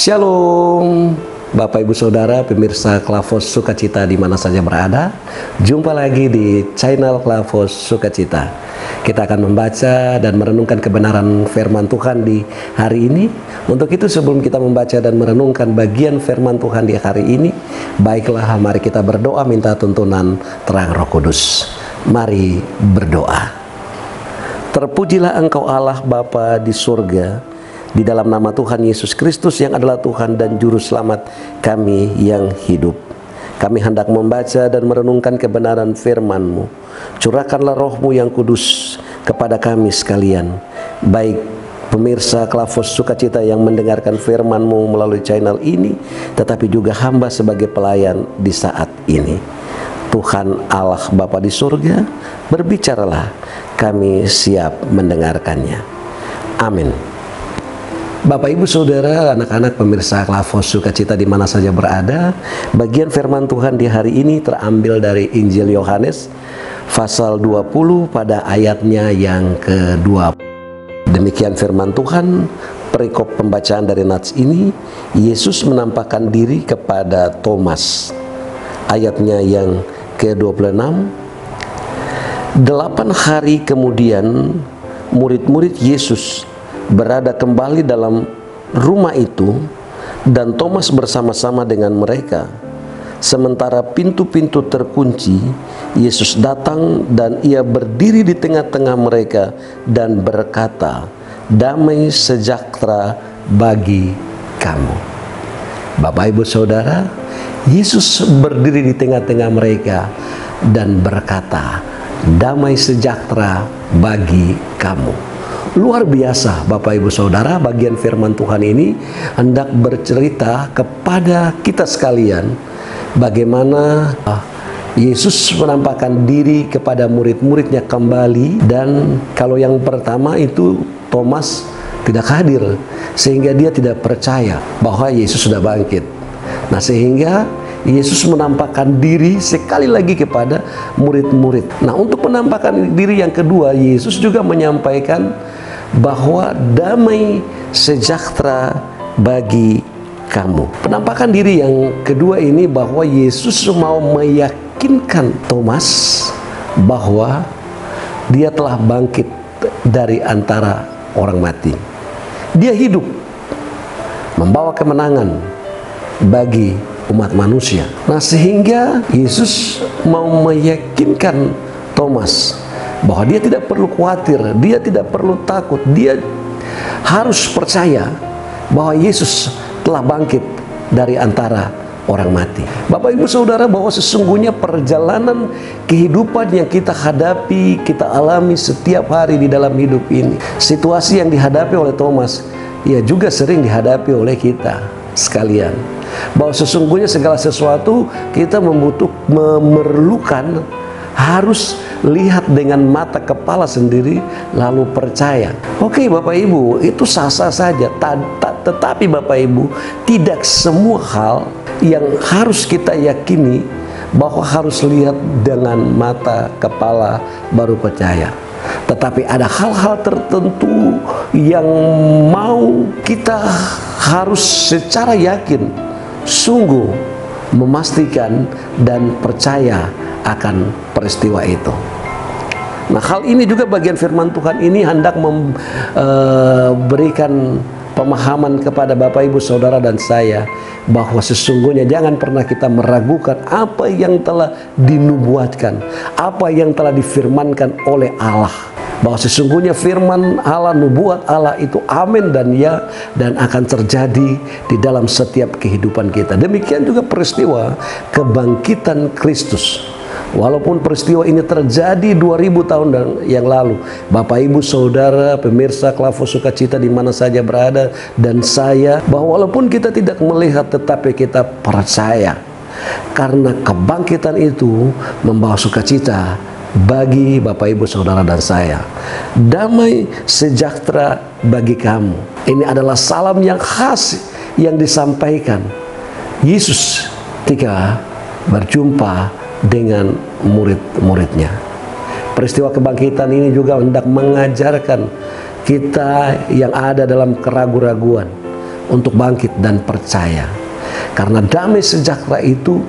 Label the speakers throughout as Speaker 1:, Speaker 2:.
Speaker 1: Shalom Bapak Ibu Saudara pemirsa Klavos Sukacita di mana saja berada. Jumpa lagi di channel Klavos Sukacita. Kita akan membaca dan merenungkan kebenaran firman Tuhan di hari ini. Untuk itu sebelum kita membaca dan merenungkan bagian firman Tuhan di hari ini, baiklah mari kita berdoa minta tuntunan terang Roh Kudus. Mari berdoa. Terpujilah Engkau Allah Bapa di surga, di dalam nama Tuhan Yesus Kristus yang adalah Tuhan dan Juru Selamat kami yang hidup. Kami hendak membaca dan merenungkan kebenaran firman-Mu. Curahkanlah Roh-Mu yang kudus kepada kami sekalian, baik pemirsa Klavos Sukacita yang mendengarkan firman-Mu melalui channel ini, tetapi juga hamba sebagai pelayan di saat ini. Tuhan Allah Bapa di surga, berbicaralah, kami siap mendengarkannya. Amin. Bapak Ibu Saudara, anak-anak pemirsa Klavos Sukacita di mana saja berada, bagian firman Tuhan di hari ini terambil dari Injil Yohanes pasal 20 pada ayatnya yang ke-20. Demikian firman Tuhan. Perikop pembacaan dari nats ini, Yesus menampakkan diri kepada Thomas. Ayatnya yang ke-26. 8 hari kemudian murid-murid Yesus berada kembali dalam rumah itu, dan Thomas bersama-sama dengan mereka. Sementara pintu-pintu terkunci, Yesus datang dan ia berdiri di tengah-tengah mereka dan berkata, "Damai sejahtera bagi kamu." Bapak Ibu Saudara, Yesus berdiri di tengah-tengah mereka dan berkata, "Damai sejahtera bagi kamu." Luar biasa Bapak Ibu Saudara, bagian firman Tuhan ini hendak bercerita kepada kita sekalian bagaimana Yesus menampakkan diri kepada murid-muridnya kembali. Dan kalau yang pertama itu Thomas tidak hadir, sehingga dia tidak percaya bahwa Yesus sudah bangkit. Nah, sehingga Yesus menampakkan diri sekali lagi kepada murid-murid. Nah, untuk menampakkan diri yang kedua, Yesus juga menyampaikan bahwa damai sejahtera bagi kamu. Penampakan diri yang kedua ini bahwa Yesus mau meyakinkan Thomas bahwa dia telah bangkit dari antara orang mati. Dia hidup, membawa kemenangan bagi umat manusia. Nah, sehingga Yesus mau meyakinkan Thomas bahwa dia tidak perlu khawatir, dia tidak perlu takut, dia harus percaya bahwa Yesus telah bangkit dari antara orang mati. Bapak Ibu Saudara, bahwa sesungguhnya perjalanan kehidupan yang kita hadapi, kita alami setiap hari di dalam hidup ini, situasi yang dihadapi oleh Thomas, ya juga sering dihadapi oleh kita sekalian. Bahwa sesungguhnya segala sesuatu kita memerlukan harus lihat dengan mata kepala sendiri lalu percaya. Oke Bapak Ibu, itu sah-sah saja. Tetapi Bapak Ibu, tidak semua hal yang harus kita yakini bahwa harus lihat dengan mata kepala baru percaya. Tetapi ada hal-hal tertentu yang mau kita harus secara yakin, sungguh memastikan dan percaya akan peristiwa itu. Nah, hal ini juga bagian firman Tuhan ini hendak memberikan pemahaman kepada Bapak Ibu Saudara dan saya bahwa sesungguhnya jangan pernah kita meragukan apa yang telah dinubuatkan, apa yang telah difirmankan oleh Allah. Bahwa sesungguhnya firman Allah, nubuat Allah itu amin dan ya, dan akan terjadi di dalam setiap kehidupan kita. Demikian juga peristiwa kebangkitan Kristus. Walaupun peristiwa ini terjadi 2000 tahun yang lalu, Bapak Ibu Saudara pemirsa Klavos Sukacita di mana saja berada, dan saya, bahwa walaupun kita tidak melihat tetapi kita percaya, karena kebangkitan itu membawa sukacita bagi Bapak Ibu Saudara dan saya. Damai sejahtera bagi kamu. Ini adalah salam yang khas yang disampaikan Yesus ketika berjumpa dengan murid-muridnya. Peristiwa kebangkitan ini juga hendak mengajarkan kita yang ada dalam keraguan-raguan untuk bangkit dan percaya. Karena damai sejahtera itu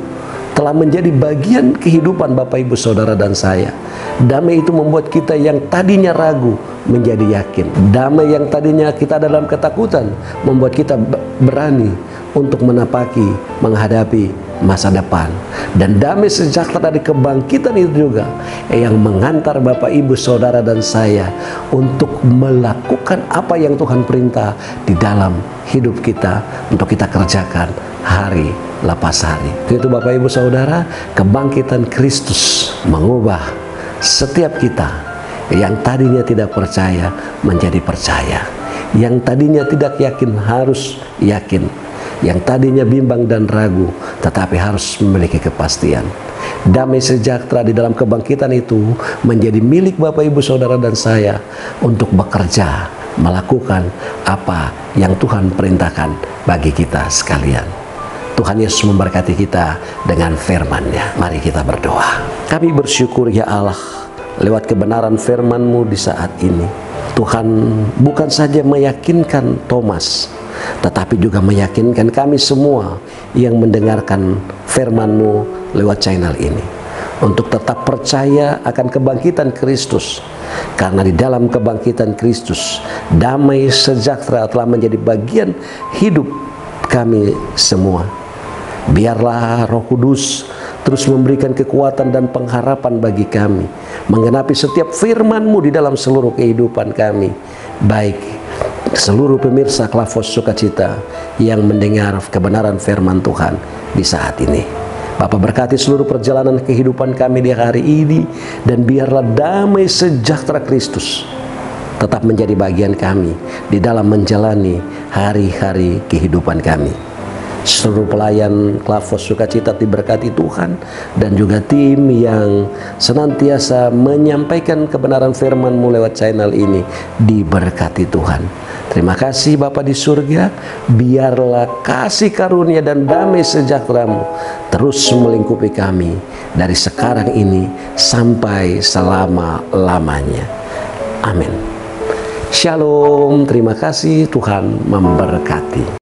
Speaker 1: telah menjadi bagian kehidupan Bapak Ibu Saudara dan saya. Damai itu membuat kita yang tadinya ragu menjadi yakin. Damai yang tadinya kita dalam ketakutan membuat kita berani untuk menghadapi masa depan. Dan damai sejahtera dari kebangkitan itu juga yang menghantar Bapak Ibu Saudara dan saya untuk melakukan apa yang Tuhan perintah di dalam hidup kita untuk kita kerjakan hari lepas hari. Itu Bapak Ibu Saudara, kebangkitan Kristus mengubah setiap kita yang tadinya tidak percaya menjadi percaya, yang tadinya tidak yakin harus yakin, yang tadinya bimbang dan ragu tetapi harus memiliki kepastian. Damai sejahtera di dalam kebangkitan itu menjadi milik Bapak Ibu Saudara dan saya untuk bekerja, melakukan apa yang Tuhan perintahkan bagi kita sekalian. Tuhan Yesus memberkati kita dengan firman-Nya. Mari kita berdoa. Kami bersyukur ya Allah, lewat kebenaran firman-Mu di saat ini, Tuhan bukan saja meyakinkan Thomas, tetapi juga meyakinkan kami semua yang mendengarkan firman-Mu lewat channel ini, untuk tetap percaya akan kebangkitan Kristus. Karena di dalam kebangkitan Kristus, damai sejahtera telah menjadi bagian hidup kami semua. Biarlah Roh Kudus terus memberikan kekuatan dan pengharapan bagi kami, menggenapi setiap firman-Mu di dalam seluruh kehidupan kami, baik seluruh pemirsa Klavos Sukacita yang mendengar kebenaran firman Tuhan di saat ini. Bapa, berkati seluruh perjalanan kehidupan kami di hari ini, dan biarlah damai sejahtera Kristus tetap menjadi bagian kami di dalam menjalani hari-hari kehidupan kami. Seluruh pelayan Klavos Sukacita diberkati Tuhan, dan juga tim yang senantiasa menyampaikan kebenaran firman-Mu lewat channel ini diberkati Tuhan. Terima kasih Bapa di surga, biarlah kasih karunia dan damai sejahtera-Mu terus melingkupi kami dari sekarang ini sampai selama-lamanya. Amin. Shalom, terima kasih, Tuhan memberkati.